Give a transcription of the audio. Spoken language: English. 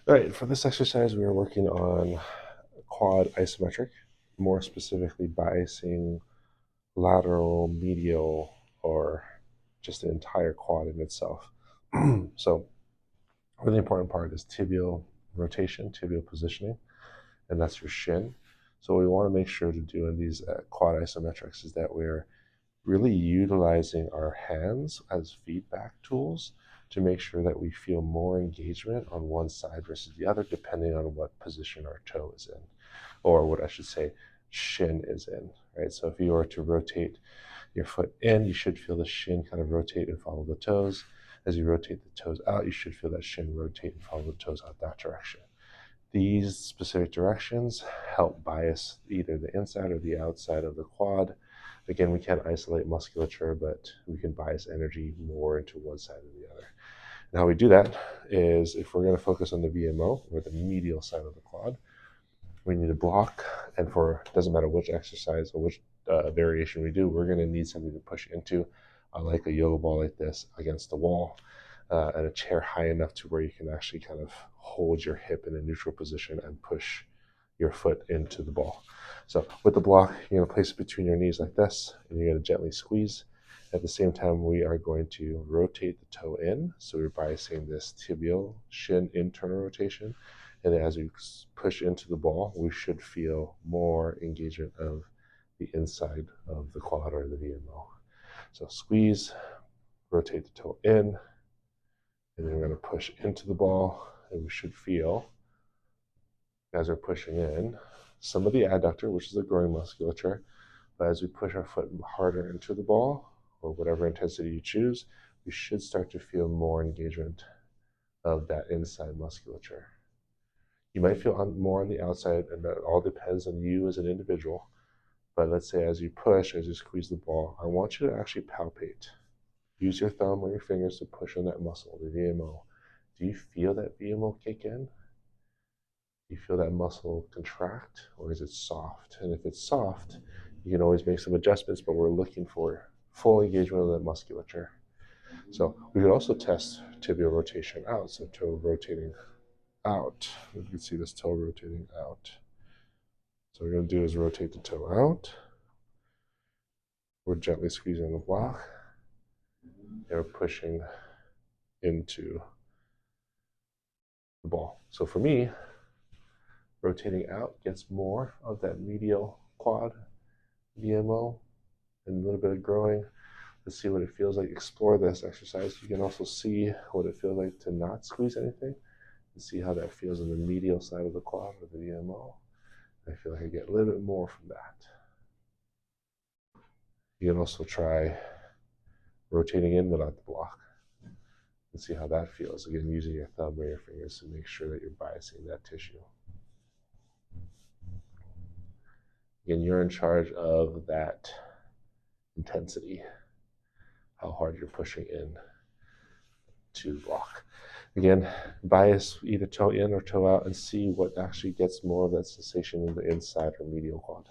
All right, for this exercise, we are working on quad isometric, more specifically biasing lateral, medial, or just the entire quad in itself. So, really important part is tibial rotation, tibial positioning, and that's your shin. So, what we want to make sure to do in these quad isometrics is that we're really utilizing our hands as feedback tools to make sure that we feel more engagement on one side versus the other, depending on what position our toe is in, or what I should say, shin is in, right? So if you were to rotate your foot in, you should feel the shin kind of rotate and follow the toes. As you rotate the toes out, you should feel that shin rotate and follow the toes out that direction. These specific directions help bias either the inside or the outside of the quad. Again, we can't isolate musculature, but we can bias energy more into one side or the other. And how we do that is if we're going to focus on the VMO, or the medial side of the quad, we need a block. And for, it doesn't matter which exercise or which variation we do, we're going to need something to push into, like a yoga ball like this against the wall, and a chair high enough to where you can actually kind of hold your hip in a neutral position and push your foot into the ball. So with the block, you're going to place it between your knees like this, and you're going to gently squeeze. At the same time, we are going to rotate the toe in. So we're biasing this tibial shin internal rotation. And as we push into the ball, we should feel more engagement of the inside of the quad or the VMO. So squeeze, rotate the toe in, and then we're going to push into the ball, and we should feel, as we're pushing in, some of the adductor, which is the groin musculature, but as we push our foot harder into the ball, or whatever intensity you choose, we should start to feel more engagement of that inside musculature. You might feel more on the outside, and that all depends on you as an individual. But let's say as you push, as you squeeze the ball, I want you to actually palpate. Use your thumb or your fingers to push on that muscle, the VMO. Do you feel that VMO kick in? Do you feel that muscle contract, or is it soft? And if it's soft, you can always make some adjustments, but we're looking for full engagement of that musculature. So we could also test tibial rotation out, so toe rotating out. You can see this toe rotating out. So what we're going to do is rotate the toe out. We're gently squeezing the block, and we're pushing into the ball. So for me, rotating out gets more of that medial quad VMO and a little bit of growing. Let's see what it feels like. Explore this exercise. You can also see what it feels like to not squeeze anything and see how that feels on the medial side of the quad or the VMO. I feel like I get a little bit more from that. You can also try rotating in without the block and see how that feels. Again, using your thumb or your fingers to make sure that you're biasing that tissue. Again, you're in charge of that intensity, how hard you're pushing in to the block. Again, bias either toe in or toe out and see what actually gets more of that sensation in the inside or medial quad.